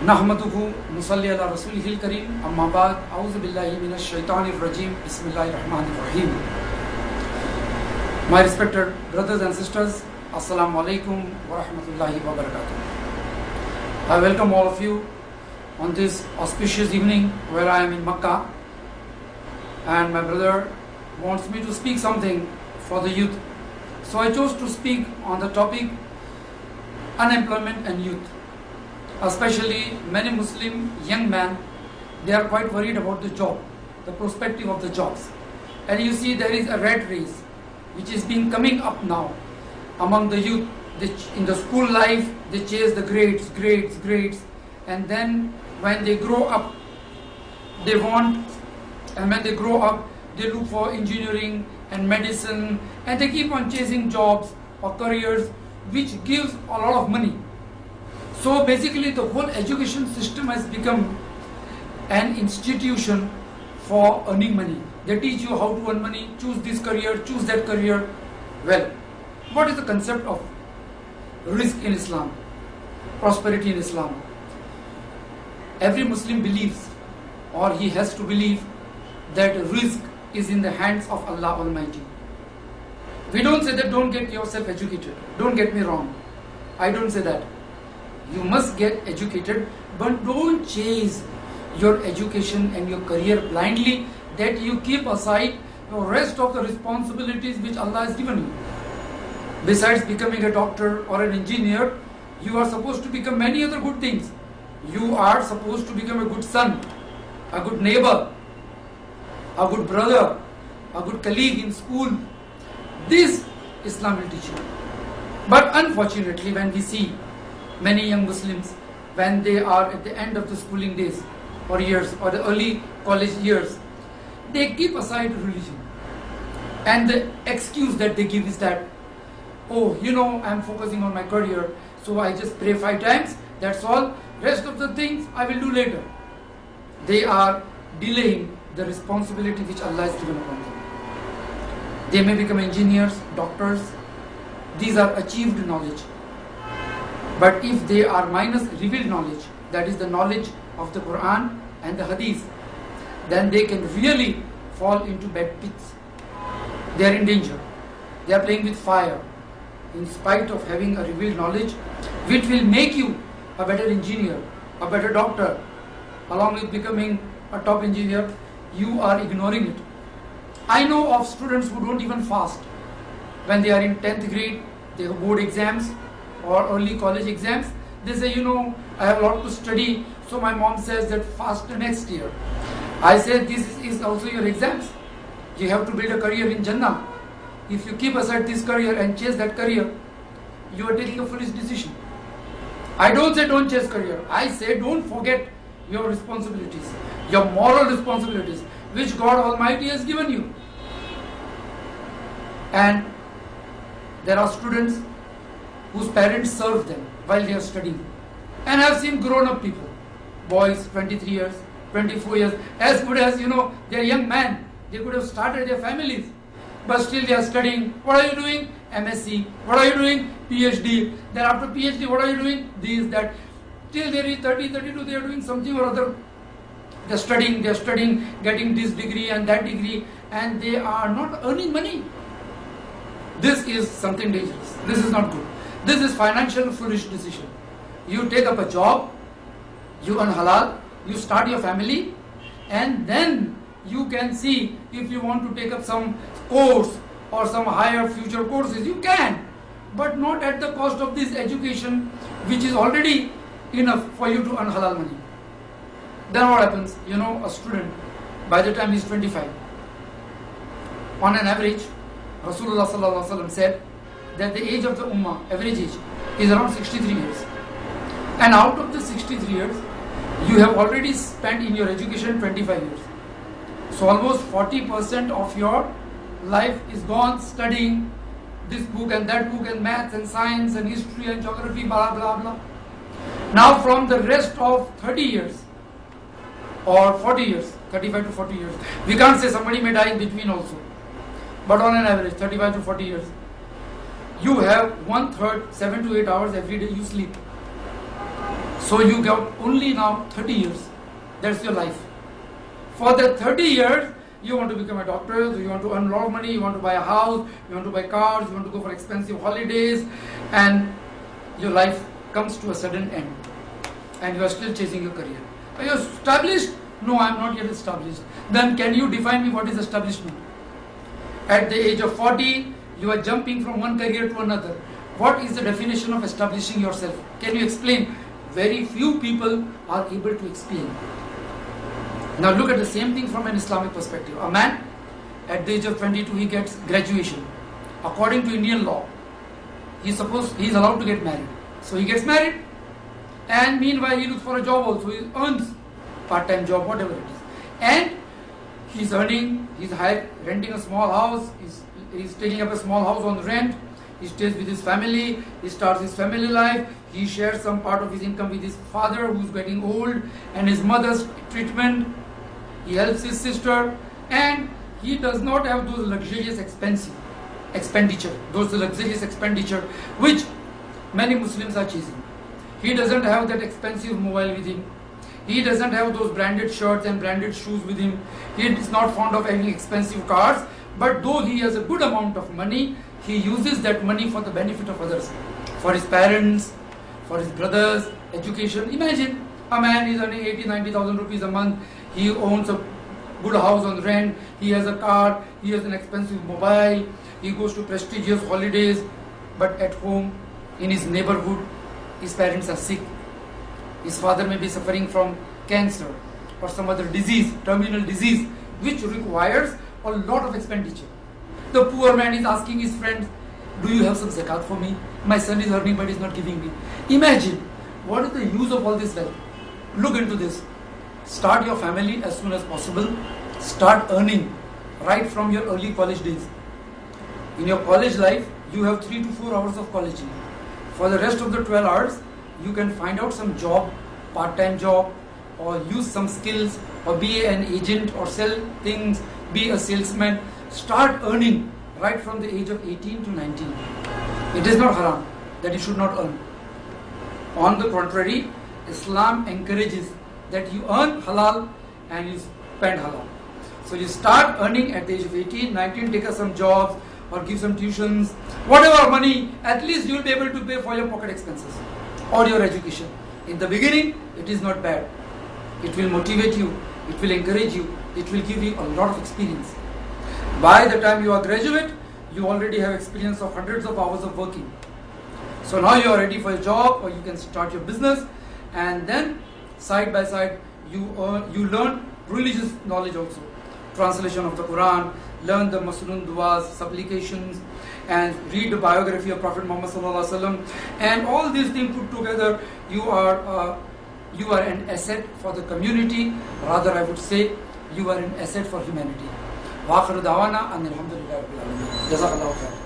नहमदुहु मुसल्ली अला रसूलिहिल करीम अम्मा बाद औज़ु बिल्लाहि मिनश शैतानिर रजीम बिस्मिल्लाहिर रहमानिर रहीम. My respected brothers and sisters, Assalamu alaikum wa rahmatullahi wa barakatuh. I welcome all of you on this auspicious evening where I am in Makkah, and my brother wants me to speak something for the youth. So I chose to speak on the topic unemployment and youth. Especially many Muslim young men, they are quite worried about the job, the perspective of the jobs. And you see there is a rat race which is being coming up now among the youth. In the school life, they chase the grades, and then when they grow up, they look for engineering and medicine, and they keep on chasing jobs or careers which gives a lot of money. So basically the whole education system has become an institution for earning money. They teach you how to earn money, choose this career, choose that career. Well, what is the concept of risk in Islam, prosperity in Islam? Every Muslim believes, or he has to believe, that risk is in the hands of Allah Almighty. We don't say that don't get yourself educated. Don't get me wrong. I don't say that. You must get educated, but don't chase your education and your career blindly, that you keep aside the rest of the responsibilities which Allah has given you. Besides becoming a doctor or an engineer, you are supposed to become many other good things. You are supposed to become a good son, a good neighbor, a good brother, a good colleague in school. This Islam will teach you. But unfortunately, when we see many young Muslims, when they are at the end of the schooling days or years or the early college years, they keep aside religion. And the excuse that they give is that, oh, I'm focusing on my career, so I just pray 5 times, that's all. Rest of the things I will do later. They are delaying the responsibility which Allah has given upon them. They may become engineers, doctors. These are achieved knowledge. But if they are minus revealed knowledge, that is the knowledge of the Quran and the Hadith, then they can really fall into bad pits. They are in danger. They are playing with fire in spite of having a revealed knowledge which will make you a better engineer, a better doctor. Along with becoming a top engineer, you are ignoring it. I know of students who don't even fast. When they are in 10th grade, they have board exams or early college exams. They say, I have a lot to study, so my mom says that fast next year. I say, this is also your exams. You have to build a career in Jannah. If you keep aside this career and chase that career, you are taking a foolish decision. I don't say don't chase career. I say don't forget your responsibilities, your moral responsibilities, which God Almighty has given you. And there are students whose parents serve them while they are studying. And I have seen grown-up people, boys, 23 years, 24 years, as good as, they are young men. They could have started their families, but still they are studying. What are you doing? MSc. What are you doing? PhD. Then after PhD, what are you doing? This, that. Till they reach 30, 32, they are doing something or other. They are studying, getting this degree and that degree, and they are not earning money. This is something dangerous. This is not good. This is financial foolish decision. You take up a job, you earn halal, you start your family, and then you can see if you want to take up some course or some higher future courses, you can, but not at the cost of this education which is already enough for you to earn halal money. Then what happens? A student, by the time he is 25, on an average, Rasulullah sallallahu alaihi wasallam said that the age of the ummah, average age, is around 63 years. And out of the 63 years, you have already spent in your education 25 years. So almost 40% of your life is gone studying this book and that book and maths and science and history and geography, blah, blah, blah. Now from the rest of 30 years or 40 years, 35 to 40 years, we can't say somebody may die in between also, but on an average 35 to 40 years, you have 1/3, 7 to 8 hours every day you sleep. So you got only now 30 years. That's your life. For that 30 years, you want to become a doctor, you want to earn a lot of money, you want to buy a house, you want to buy cars, you want to go for expensive holidays, and your life comes to a sudden end. And you are still chasing your career. Are you established? No, I am not yet established. Then can you define me what is establishment? At the age of 40, you are jumping from one career to another. What is the definition of establishing yourself? Can you explain? Very few people are able to explain. Now look at the same thing from an Islamic perspective. A man at the age of 22, he gets graduation. According to Indian law, he is allowed to get married. So he gets married, and meanwhile he looks for a job also. He earns part-time job, whatever it is, and he's earning. He's renting a small house. He's taking up a small house on rent. He stays with his family. He starts his family life. He shares some part of his income with his father, who's getting old, and his mother's treatment. He helps his sister, and he does not have those luxurious expenditure, which many Muslims are chasing. He doesn't have that expensive mobile with him. He doesn't have those branded shirts and branded shoes with him. He is not fond of having expensive cars, but though he has a good amount of money, he uses that money for the benefit of others, for his parents, for his brothers, education. Imagine a man is earning 80,000-90,000 rupees a month. He owns a good house on rent. He has a car. He has an expensive mobile. He goes to prestigious holidays. But at home, in his neighborhood, his parents are sick. His father may be suffering from cancer or some other disease, terminal disease, which requires a lot of expenditure. The poor man is asking his friends, do you have some zakat for me? My son is earning but is not giving me. Imagine, what is the use of all this wealth? Look into this. Start your family as soon as possible. Start earning right from your early college days. In your college life, you have 3 to 4 hours of college. For the rest of the 12 hours, you can find out some job, part-time job, or use some skills, or be an agent or sell things, be a salesman. Start earning right from the age of 18 to 19. It is not haram that you should not earn. On the contrary, Islam encourages that you earn halal and you spend halal. So you start earning at the age of 18, 19, take us some jobs or give some tuitions, whatever money, at least you will be able to pay for your pocket expenses or your education. In the beginning, it is not bad. It will motivate you, it will encourage you, it will give you a lot of experience. By the time you are graduate, you already have experience of hundreds of hours of working. So now you are ready for a job, or you can start your business, and then side by side you learn religious knowledge also. Translation of the Quran, learn the Masnun du'as, supplications, and read the biography of Prophet Muhammad sallallahu alaihi wasallam. And all these things put together, you are an asset for the community. Rather, I would say you are an asset for humanity. Wa akhiru da'wana anil hamdulillahi rabbil alamin. Jazakallahu khair.